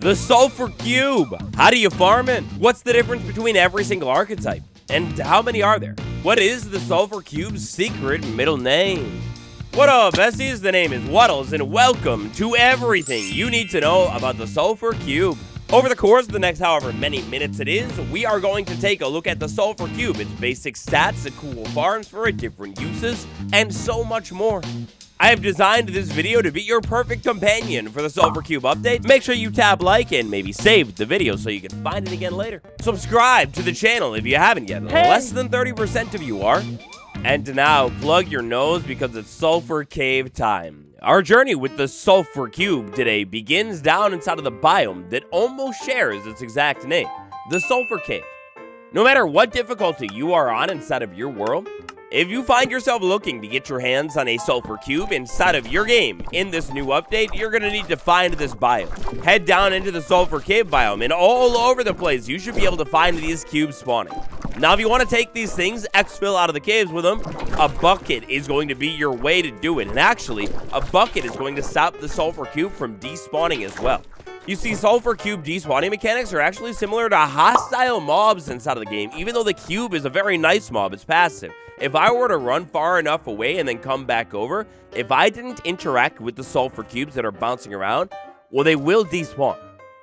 The Sulfur Cube. How do you farm it? What's the difference between every single archetype? And how many are there? What is the Sulfur Cube's secret middle name? What up, besties? The name is Wattles, and welcome to everything you need to know about the Sulfur Cube. Over the course of the next however many minutes it is, we are going to take a look at the Sulfur Cube, its basic stats, the cool farms for different uses, and so much more. I have designed this video to be your perfect companion for the Sulfur Cube update. Make sure you tap like and maybe save the video so you can find it again later. Subscribe to the channel if you haven't yet. Less than 30% of you are. And now, plug your nose because it's Sulfur Cave time. Our journey with the Sulfur Cube today begins down inside of the biome that almost shares its exact name, the Sulfur Cave. No matter what difficulty you are on inside of your world, if you find yourself looking to get your hands on a Sulfur Cube inside of your game in this new update, you're going to need to find this biome. Head down into the Sulfur Cave biome, and all over the place, you should be able to find these cubes spawning. Now, if you want to take these things, exfil out of the caves with them, a bucket is going to be your way to do it. And actually, a bucket is going to stop the Sulfur Cube from despawning as well. You see, Sulfur Cube despawning mechanics are actually similar to hostile mobs inside of the game. Even though the cube is a very nice mob, it's passive. If I were to run far enough away and then come back over, if I didn't interact with the Sulfur Cubes that are bouncing around, well, they will despawn.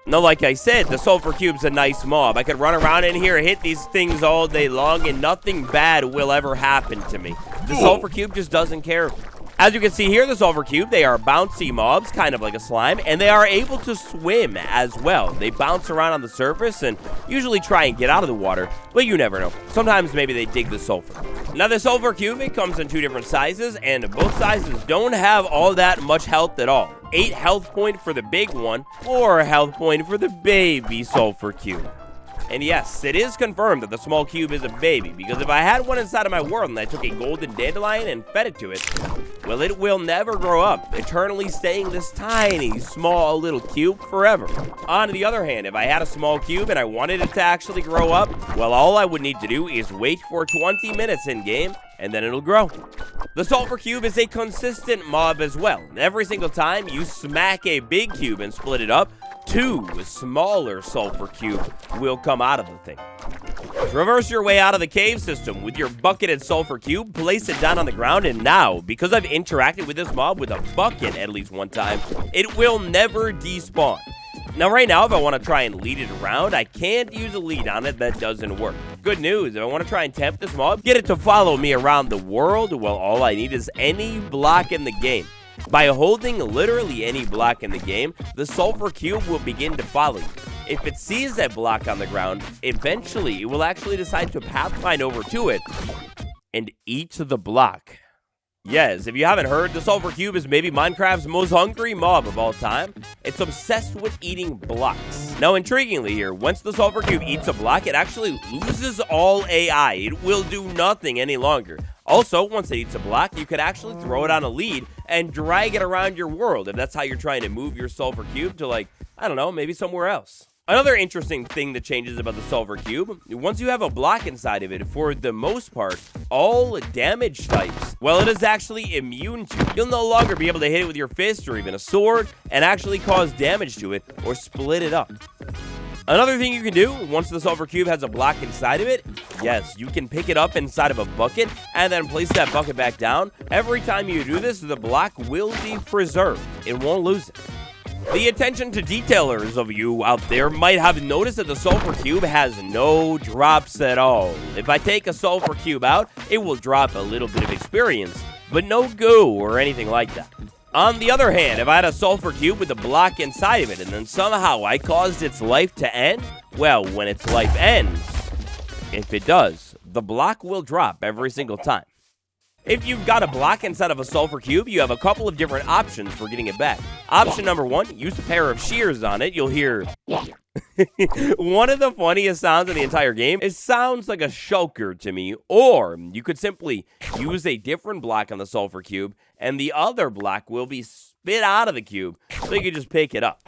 Now, like I said, the Sulfur Cube's a nice mob. I could run around in here, hit these things all day long, and nothing bad will ever happen to me. The Sulfur Cube just doesn't care. As you can see here, the Sulfur Cube, they are bouncy mobs, kind of like a slime, and they are able to swim as well. They bounce around on the surface and usually try and get out of the water, but you never know. Sometimes maybe they dig the sulfur. Now, the Sulfur Cube, it comes in two different sizes, and both sizes don't have all that much health at all. 8 health point for the big one, 4 health point for the baby Sulfur Cube. And yes, it is confirmed that the small cube is a baby, because if I had one inside of my world and I took a golden dandelion and fed it to it, well, it will never grow up, eternally staying this tiny, small little cube forever. On the other hand, if I had a small cube and I wanted it to actually grow up, well, all I would need to do is wait for 20 minutes in-game, and then it'll grow. The Sulfur Cube is a consistent mob as well. Every single time you smack a big cube and split it up, 2 smaller Sulfur Cube will come out of the thing. Traverse your way out of the cave system with your bucketed Sulfur Cube, place it down on the ground, and now, because I've interacted with this mob with a bucket at least one time, it will never despawn. Now, right now, if I want to try and lead it around, I can't use a lead on it. That doesn't work. Good news, if I want to try and tempt this mob, get it to follow me around the world, well, all I need is any block in the game. By holding literally any block in the game, the Sulfur Cube will begin to follow you. If it sees that block on the ground, eventually it will actually decide to pathfind over to it and eat the block. Yes, if you haven't heard, the Sulfur Cube is maybe Minecraft's most hungry mob of all time. It's obsessed with eating blocks. Now, intriguingly here, once the Sulfur Cube eats a block, it actually loses all AI. It will do nothing any longer. Also, once it eats a block, you could actually throw it on a lead and drag it around your world if that's how you're trying to move your Sulfur Cube to, like, I don't know, maybe somewhere else. Another interesting thing that changes about the Sulfur Cube, once you have a block inside of it, for the most part, all damage types, well, it is actually immune to. You'll no longer be able to hit it with your fist or even a sword and actually cause damage to it or split it up. Another thing you can do, once the Sulfur Cube has a block inside of it, yes, you can pick it up inside of a bucket and then place that bucket back down. Every time you do this, the block will be preserved. It won't lose it. The attention to detailers of you out there might have noticed that the Sulfur Cube has no drops at all. If I take a Sulfur Cube out, it will drop a little bit of experience, but no goo or anything like that. On the other hand, if I had a Sulfur Cube with a block inside of it and then somehow I caused its life to end, well, when its life ends, if it does, the block will drop every single time. If you've got a block inside of a Sulfur Cube, you have a couple of different options for getting it back. Option number 1, use a pair of shears on it. You'll hear one of the funniest sounds in the entire game. It sounds like a shulker to me. Or you could simply use a different block on the Sulfur Cube, and the other block will be spit out of the cube, so you can just pick it up.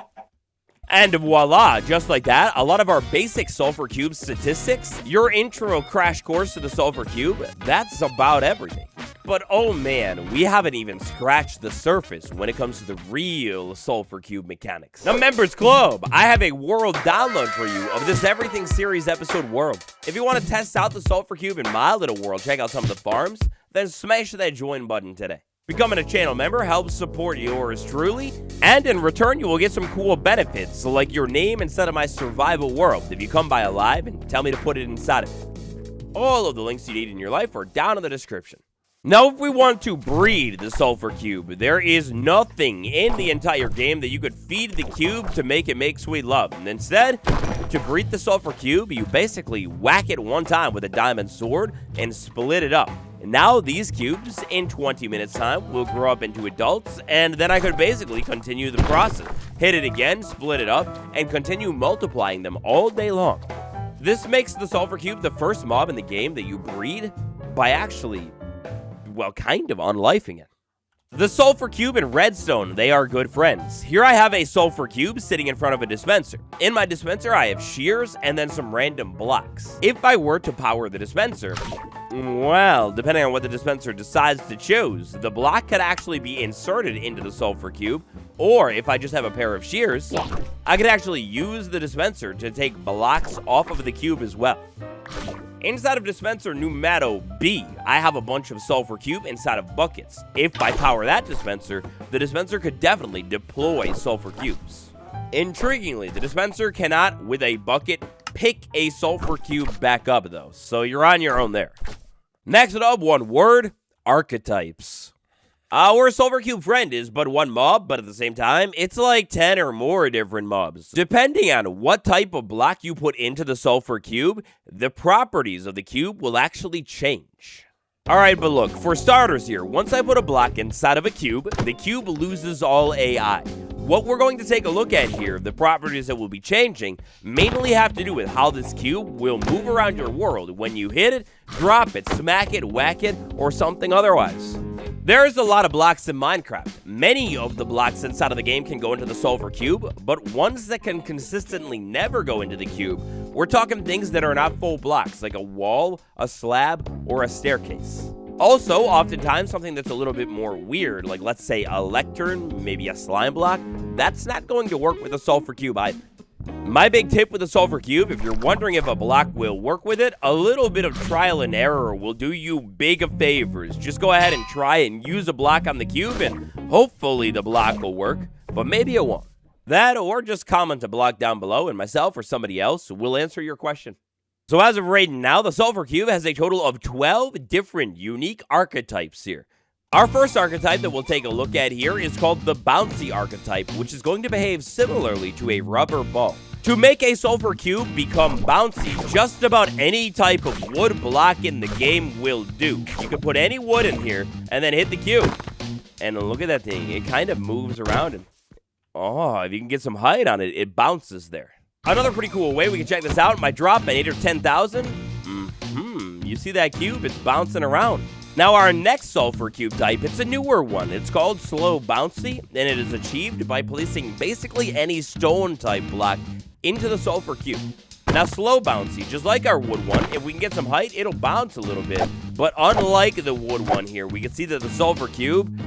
And voila, just like that, a lot of our basic Sulfur Cube statistics, your intro crash course to the Sulfur Cube, that's about everything. But oh man, we haven't even scratched the surface when it comes to the real Sulfur Cube mechanics. Now, Members Club, I have a world download for you of this Everything Series episode world. If you want to test out the Sulfur Cube in my little world, check out some of the farms, then smash that join button today. Becoming a channel member helps support yours truly, and in return, you will get some cool benefits, like your name instead of my survival world if you come by alive and tell me to put it inside of it. All of the links you need in your life are down in the description. Now, if we want to breed the Sulfur Cube, there is nothing in the entire game that you could feed the cube to make it make sweet love. And instead, to breed the Sulfur Cube, you basically whack it one time with a diamond sword and split it up. And now these cubes, in 20 minutes time, will grow up into adults, and then I could basically continue the process. Hit it again, split it up, and continue multiplying them all day long. This makes the Sulfur Cube the first mob in the game that you breed by actually, well, kind of unlifing it. The Sulfur Cube and redstone, they are good friends. Here I have a Sulfur Cube sitting in front of a dispenser. In my dispenser, I have shears and then some random blocks. If I were to power the dispenser, well, depending on what the dispenser decides to choose, the block could actually be inserted into the Sulfur Cube, or if I just have a pair of shears, I could actually use the dispenser to take blocks off of the cube as well. Inside of dispenser numero B, I have a bunch of Sulfur Cube inside of buckets. If I power that dispenser, the dispenser could definitely deploy Sulfur Cubes. Intriguingly, the dispenser cannot, with a bucket, pick a Sulfur Cube back up though, so you're on your own there. Next up, one word, archetypes. Our Sulfur Cube friend is but one mob, but at the same time, it's like 10 or more different mobs. Depending on what type of block you put into the Sulfur Cube, the properties of the cube will actually change. Alright, but look, for starters here, once I put a block inside of a cube, the cube loses all AI. What we're going to take a look at here, the properties that will be changing, mainly have to do with how this cube will move around your world when you hit it, drop it, smack it, whack it, or something otherwise. There's a lot of blocks in Minecraft. Many of the blocks inside of the game can go into the Sulfur Cube, but ones that can consistently never go into the cube, we're talking things that are not full blocks, like a wall, a slab, or a staircase. Also, oftentimes, something that's a little bit more weird, like let's say a lectern, maybe a slime block, that's not going to work with a Sulfur Cube either. My big tip with the Sulfur Cube, if you're wondering if a block will work with it, a little bit of trial and error will do you big of favors. Just go ahead and try and use a block on the cube, and hopefully the block will work, but maybe it won't. That, or just comment a block down below, and myself or somebody else will answer your question. So as of right now, the Sulfur Cube has a total of 12 different unique archetypes here. Our first archetype that we'll take a look at here is called the bouncy archetype, which is going to behave similarly to a rubber ball. To make a Sulfur Cube become bouncy, just about any type of wood block in the game will do. You can put any wood in here and then hit the cube. And look at that thing, it kind of moves around, and oh, if you can get some height on it, it bounces there. Another pretty cool way we can check this out, my drop at 8 or 10,000. You see that cube? It's bouncing around. Now, our next Sulfur Cube type, it's a newer one. It's called Slow Bouncy, and it is achieved by placing basically any stone type block into the Sulfur Cube. Now, Slow Bouncy, just like our wood one, if we can get some height, it'll bounce a little bit. But unlike the wood one here, we can see that the Sulfur Cube,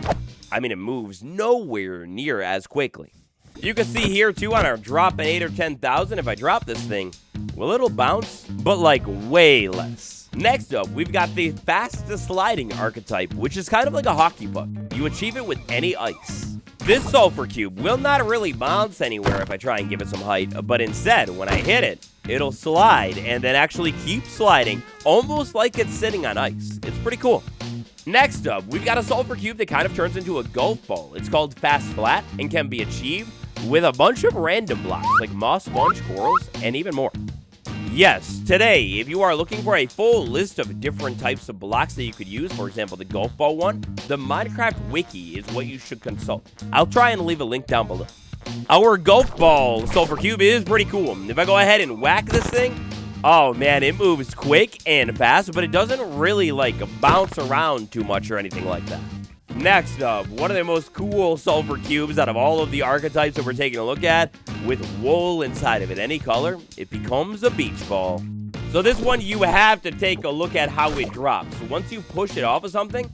it moves nowhere near as quickly. You can see here, too, on our drop at 8 or 10,000, if I drop this thing, well, it'll bounce, but like way less. Next up, we've got the fastest sliding archetype, which is kind of like a hockey puck. You achieve it with any ice. This Sulfur Cube will not really bounce anywhere if I try and give it some height, but instead, when I hit it, it'll slide and then actually keep sliding, almost like it's sitting on ice. It's pretty cool. Next up, we've got a Sulfur Cube that kind of turns into a golf ball. It's called Fast Flat and can be achieved with a bunch of random blocks like moss, sponge, corals, and even more. Yes, today, if you are looking for a full list of different types of blocks that you could use, for example, the golf ball one, the Minecraft Wiki is what you should consult. I'll try and leave a link down below. Our golf ball Sulfur Cube is pretty cool. If I go ahead and whack this thing, oh man, it moves quick and fast, but it doesn't really bounce around too much or anything like that. Next up, one of the most cool Sulfur Cubes out of all of the archetypes that we're taking a look at, with wool inside of it, any color, it becomes a beach ball. So this one, you have to take a look at how it drops. Once you push it off of something,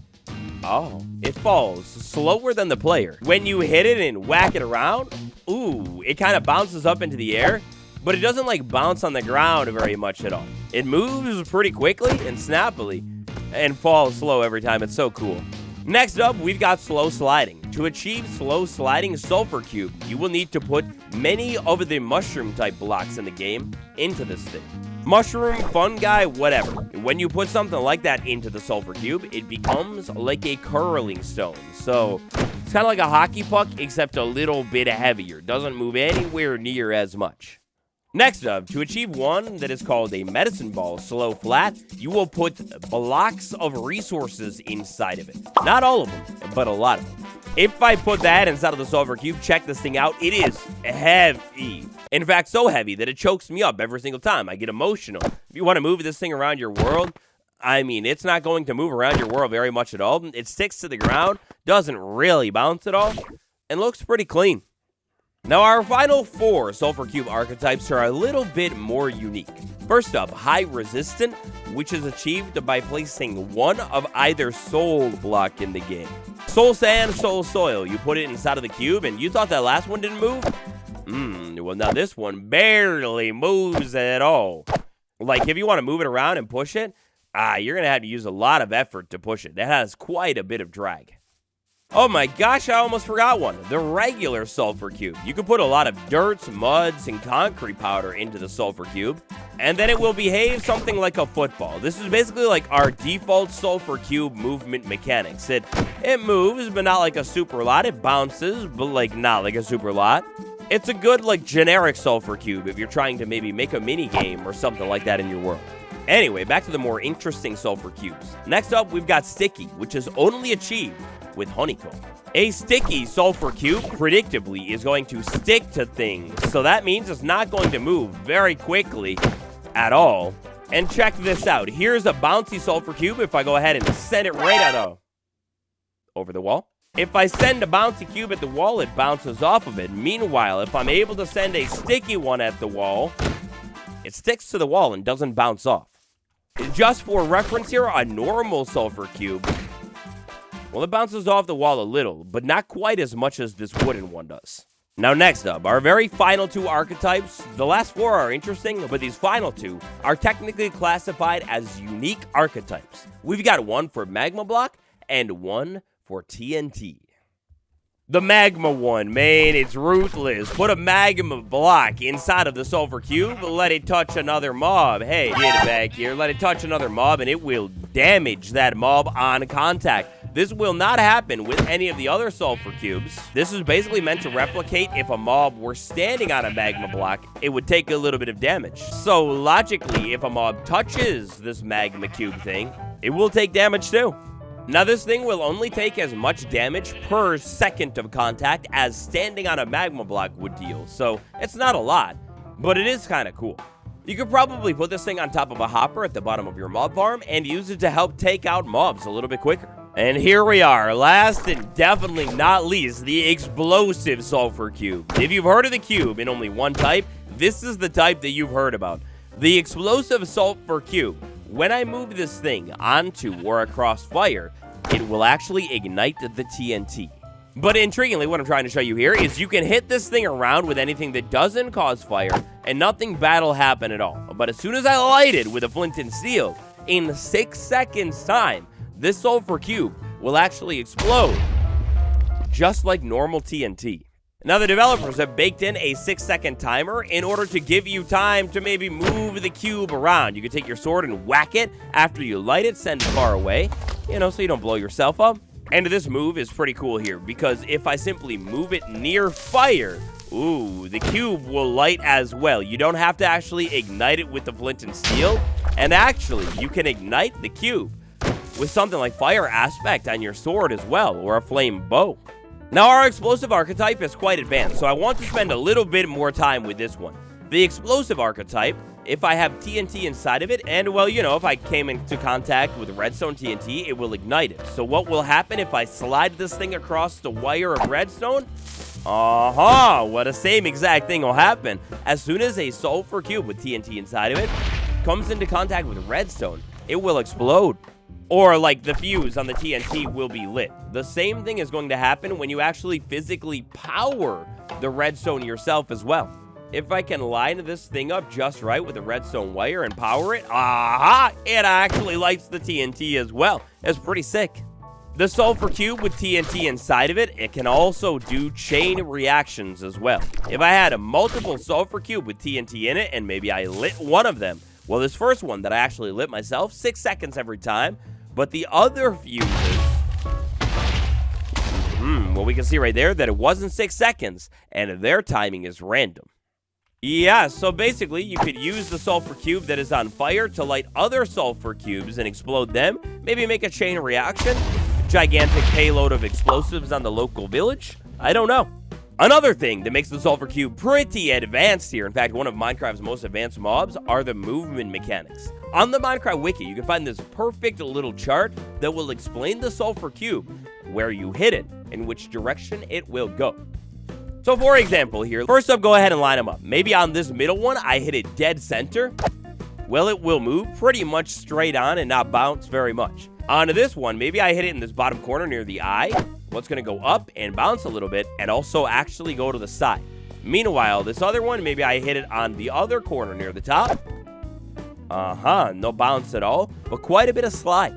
Oh, it falls slower than the player. When you hit it and whack it around, ooh, it kind of bounces up into the air, but it doesn't like bounce on the ground very much at all. It moves pretty quickly and snappily and falls slow every time. It's so cool. Next up, we've got slow sliding. To achieve slow sliding sulfur cube, you will need to put many of the mushroom type blocks in the game into this thing. Mushroom, fungi, whatever. When you put something like that into the sulfur cube, it becomes like a curling stone. So it's kind of like a hockey puck, except a little bit heavier. Doesn't move anywhere near as much. Next up, to achieve one that is called a medicine ball slow flat, you will put blocks of resources inside of it. Not all of them, but a lot of them. If I put that inside of the sulfur cube, check this thing out, it is heavy. In fact, so heavy that it chokes me up every single time. I get emotional. If you want to move this thing around your world, I mean, it's not going to move around your world very much at all. It sticks to the ground, doesn't really bounce at all, and looks pretty clean. Now, our final 4 sulfur cube archetypes are a little bit more unique. First up, high resistant, which is achieved by placing one of either soul block in the game. Soul sand, soul soil. You put it inside of the cube, and you thought that last one didn't move? Well, now this one barely moves at all. Like, if you want to move it around and push it, you're going to have to use a lot of effort to push it. That has quite a bit of drag. Oh my gosh, I almost forgot one. The regular sulfur cube. You can put a lot of dirts, muds, and concrete powder into the sulfur cube, and then it will behave something like a football. This is basically like our default sulfur cube movement mechanics. It moves, but not like a super lot. It bounces, but like not like a super lot. It's a good like generic sulfur cube if you're trying to maybe make a mini game or something like that in your world. Anyway, back to the more interesting sulfur cubes. Next up, we've got sticky, which is only achieved with honeycomb. A sticky sulfur cube, predictably, is going to stick to things, so that means it's not going to move very quickly at all. And check this out. Here's a bouncy sulfur cube. If I go ahead and send it right out over the wall. If I send a bouncy cube at the wall, it bounces off of it. Meanwhile, if I'm able to send a sticky one at the wall, it sticks to the wall and doesn't bounce off. Just for reference here, a normal sulfur cube, well, it bounces off the wall a little, but not quite as much as this wooden one does. Now, next up, our very final 2 archetypes. The last 4 are interesting, but these final 2 are technically classified as unique archetypes. We've got one for magma block and one for TNT. The magma one, man, it's ruthless. Put a magma block inside of the sulfur cube, let it touch another mob. Hey, get it back here. Let it touch another mob, and it will damage that mob on contact. This will not happen with any of the other sulfur cubes. This is basically meant to replicate if a mob were standing on a magma block, it would take a little bit of damage. So logically, if a mob touches this magma cube thing, it will take damage too. Now, this thing will only take as much damage per second of contact as standing on a magma block would deal, so it's not a lot, but it is kind of cool. You could probably put this thing on top of a hopper at the bottom of your mob farm and use it to help take out mobs a little bit quicker. And here we are, last and definitely not least, the explosive sulfur cube. If you've heard of the cube in only one type, this is the type that you've heard about. The explosive sulfur cube. When I move this thing onto or across fire, it will actually ignite the TNT. But intriguingly, what I'm trying to show you here is you can hit this thing around with anything that doesn't cause fire, and nothing bad will happen at all. But as soon as I light it with a flint and steel, in 6 seconds time, this sulfur cube will actually explode, just like normal TNT. Now, the developers have baked in a 6-second timer in order to give you time to maybe move the cube around. You can take your sword and whack it after you light it, send it far away, so you don't blow yourself up. And this move is pretty cool here, because if I simply move it near fire, ooh, the cube will light as well. You don't have to actually ignite it with the flint and steel, and actually, you can ignite the cube with something like fire aspect on your sword as well, or a flame bow. Now, our explosive archetype is quite advanced, so I want to spend a little bit more time with this one. The explosive archetype, if I have TNT inside of it, and, well, if I came into contact with redstone TNT, it will ignite it. So what will happen if I slide this thing across the wire of redstone? Well, the same exact thing will happen. As soon as a sulfur cube with TNT inside of it comes into contact with redstone, it will explode. Or like the fuse on the TNT will be lit. The same thing is going to happen when you actually physically power the redstone yourself as well. If I can line this thing up just right with a redstone wire and power it, aha, it actually lights the TNT as well. It's pretty sick. The sulfur cube with TNT inside of it, it can also do chain reactions as well. If I had a multiple sulfur cube with TNT in it and maybe I lit one of them, well, this first one that I actually lit myself, 6 seconds every time, but the other fuses, well, we can see right there that it wasn't 6 seconds, and their timing is random. Yeah, so basically, you could use the sulfur cube that is on fire to light other sulfur cubes and explode them, maybe make a chain reaction, gigantic payload of explosives on the local village. I don't know. Another thing that makes the sulfur cube pretty advanced here, in fact, one of Minecraft's most advanced mobs, are the movement mechanics. On the Minecraft wiki, you can find this perfect little chart that will explain the sulfur cube, where you hit it, in which direction it will go. So for example here, first up, go ahead and line them up. Maybe on this middle one, I hit it dead center. Well, it will move pretty much straight on and not bounce very much. On this one, maybe I hit it in this bottom corner near the eye. Well, it's going to go up and bounce a little bit and also actually go to the side. Meanwhile, this other one, maybe I hit it on the other corner near the top. No bounce at all, but quite a bit of slide.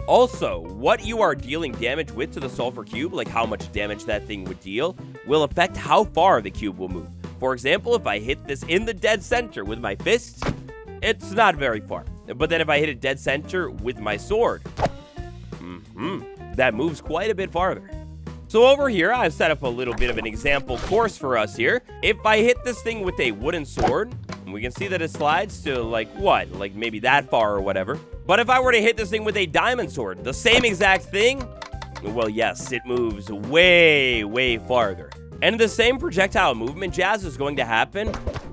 Also, what you are dealing damage with to the sulfur cube, like how much damage that thing would deal, will affect how far the cube will move. For example, if I hit this in the dead center with my fist, it's not very far. But then if I hit it dead center with my sword, that moves quite a bit farther. So over here, I've set up a little bit of an example course for us here. If I hit this thing with a wooden sword, we can see that it slides to like maybe that far or whatever. But if I were to hit this thing with a diamond sword, the same exact thing, well, yes, it moves way, way farther. And the same projectile movement jazz is going to happen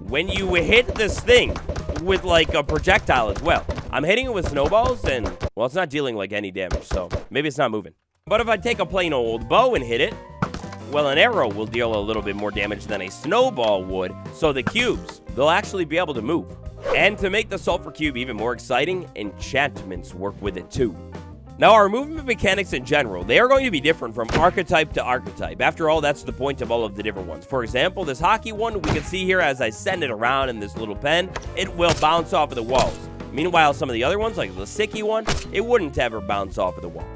when you hit this thing with like a projectile as well. I'm hitting it with snowballs and, well, it's not dealing like any damage, so maybe it's not moving. But if I take a plain old bow and hit it, well, an arrow will deal a little bit more damage than a snowball would, so the cubes, they'll actually be able to move. And to make the sulfur cube even more exciting, enchantments work with it too. Now, our movement mechanics in general, they are going to be different from archetype to archetype. After all, that's the point of all of the different ones. For example, this hockey one, we can see here as I send it around in this little pen, it will bounce off of the walls. Meanwhile, some of the other ones, like the sticky one, it wouldn't ever bounce off of the wall.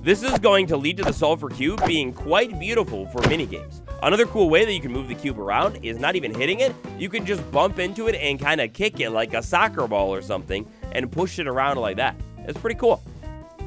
This is going to lead to the sulfur cube being quite beautiful for minigames. Another cool way that you can move the cube around is not even hitting it. You can just bump into it and kind of kick it like a soccer ball or something and push it around like that. It's pretty cool.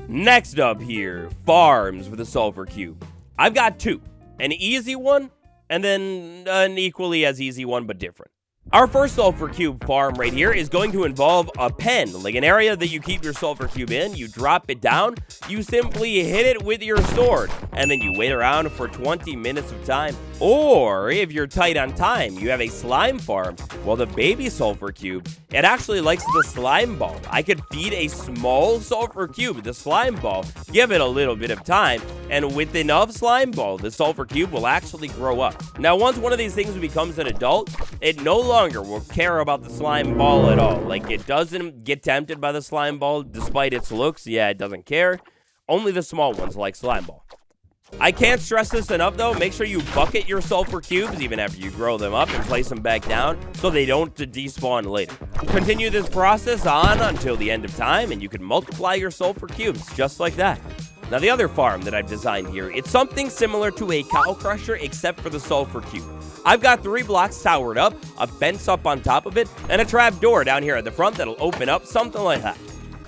Next up here, farms with the sulfur cube. I've got two. An easy one and then an equally as easy one but different. Our first sulfur cube farm right here is going to involve a pen, like an area that you keep your sulfur cube in. You drop it down, you simply hit it with your sword, and then you wait around for 20 minutes of time. Or if you're tight on time, you have a slime farm. Well, the baby sulfur cube, it actually likes the slime ball. I could feed a small sulfur cube the slime ball, give it a little bit of time, and with enough slime ball, the sulfur cube will actually grow up. Now, once one of these things becomes an adult, it no longer will care about the slime ball at all. Like, it doesn't get tempted by the slime ball despite its looks. Yeah, it doesn't care. Only the small ones like slime ball. I can't stress this enough though, make sure you bucket your sulfur cubes even after you grow them up and place them back down so they don't despawn later. Continue this process on until the end of time and you can multiply your sulfur cubes just like that. Now the other farm that I've designed here, it's something similar to a cow crusher except for the sulfur cube. I've got 3 blocks towered up, a fence up on top of it, and a trap door down here at the front that'll open up, something like that.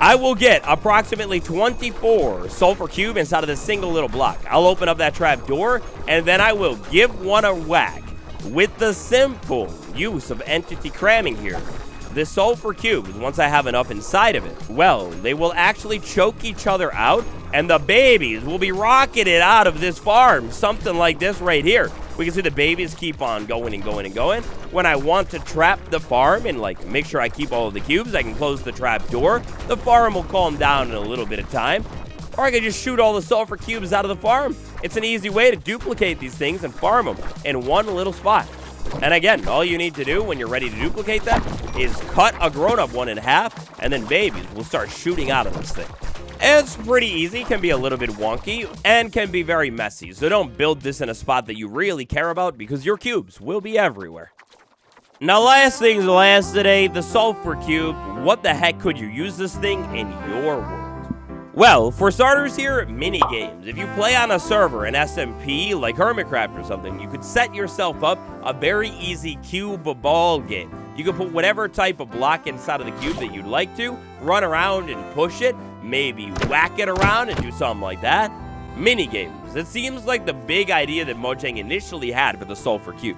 I will get approximately 24 sulfur cube inside of this single little block. I'll open up that trap door, and then I will give one a whack with the simple use of entity cramming here. The sulfur cubes, once I have enough inside of it, well, they will actually choke each other out, and the babies will be rocketed out of this farm, something like this right here. We can see the babies keep on going and going and going. When I want to trap the farm and like make sure I keep all of the cubes, I can close the trap door. The farm will calm down in a little bit of time. Or I can just shoot all the sulfur cubes out of the farm. It's an easy way to duplicate these things and farm them in one little spot. And again, all you need to do when you're ready to duplicate them is cut a grown-up one in half, and then babies will start shooting out of this thing. It's pretty easy, can be a little bit wonky, and can be very messy, so don't build this in a spot that you really care about because your cubes will be everywhere. Now, last things last today, the Sulfur Cube. What the heck could you use this thing in your world? Well, for starters here, mini games. If you play on a server, an SMP, like Hermitcraft or something, you could set yourself up a very easy cube ball game. You could put whatever type of block inside of the cube that you'd like to, run around and push it, maybe whack it around and do something like that. Mini games. It seems like the big idea that Mojang initially had for the Sulfur Cube.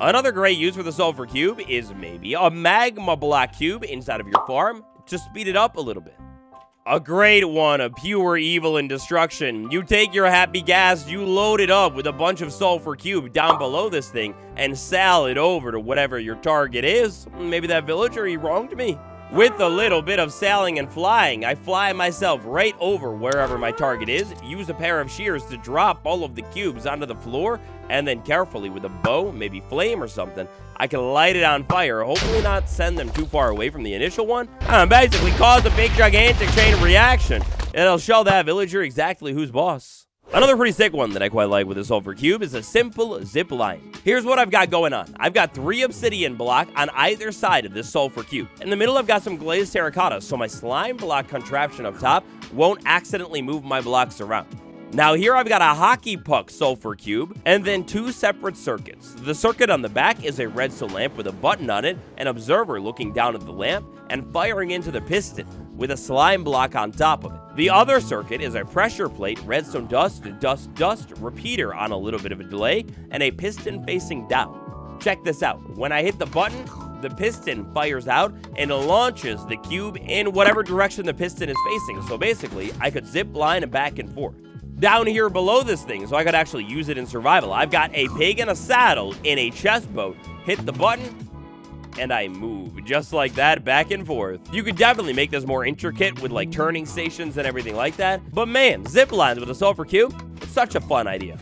Another great use for the Sulfur Cube is maybe a magma block cube inside of your farm to speed it up a little bit. A great one of pure evil and destruction. You take your happy gas, you load it up with a bunch of Sulfur Cube down below this thing, and sail it over to whatever your target is. Maybe that villager, he wronged me. With a little bit of sailing and flying, I fly myself right over wherever my target is, use a pair of shears to drop all of the cubes onto the floor, and then carefully with a bow, maybe flame or something, I can light it on fire, hopefully not send them too far away from the initial one, and basically cause a big gigantic chain reaction. It'll show that villager exactly who's boss. Another pretty sick one that I quite like with the Sulfur Cube is a simple zip line. Here's what I've got going on. I've got 3 obsidian block on either side of this Sulfur Cube. In the middle, I've got some glazed terracotta, so my slime block contraption up top won't accidentally move my blocks around. Now here I've got a hockey puck Sulfur Cube, and then 2 separate circuits. The circuit on the back is a redstone lamp with a button on it, an observer looking down at the lamp, and firing into the piston, with a slime block on top of it. The other circuit is a pressure plate, redstone dust, repeater on a little bit of a delay, and a piston facing down. Check this out. When I hit the button, the piston fires out and launches the cube in whatever direction the piston is facing. So basically, I could zip line back and forth. Down here below this thing, so I could actually use it in survival, I've got a pig and a saddle in a chest boat. Hit the button, and I move just like that back and forth. You could definitely make this more intricate with like turning stations and everything like that. But man, zip lines with a Sulfur Cube, it's such a fun idea.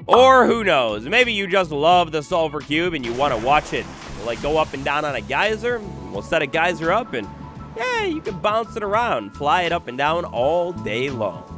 Or who knows, maybe you just love the Sulfur Cube and you want to watch it like go up and down on a geyser. We'll set a geyser up and yeah, you can bounce it around, fly it up and down all day long.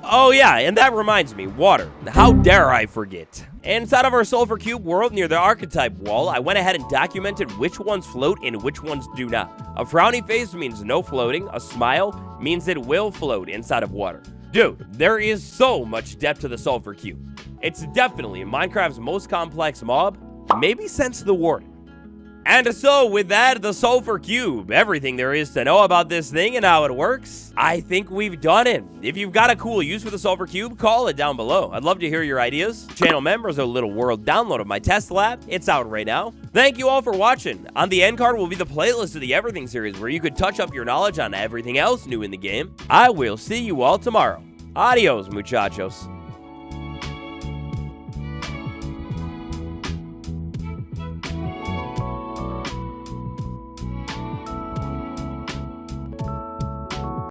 Oh yeah, and that reminds me, water. How dare I forget? Inside of our Sulfur Cube world near the archetype wall, I went ahead and documented which ones float and which ones do not. A frowny face means no floating. A smile means it will float inside of water. Dude, there is so much depth to the Sulfur Cube. It's definitely Minecraft's most complex mob, maybe since the Warden. And so, with that, the Sulfur Cube, everything there is to know about this thing and how it works, I think we've done it. If you've got a cool use for the Sulfur Cube, call it down below. I'd love to hear your ideas. Channel members, a little world download of my test lab. It's out right now. Thank you all for watching. On the end card will be the playlist of the Everything series, where you could touch up your knowledge on everything else new in the game. I will see you all tomorrow. Adios, muchachos.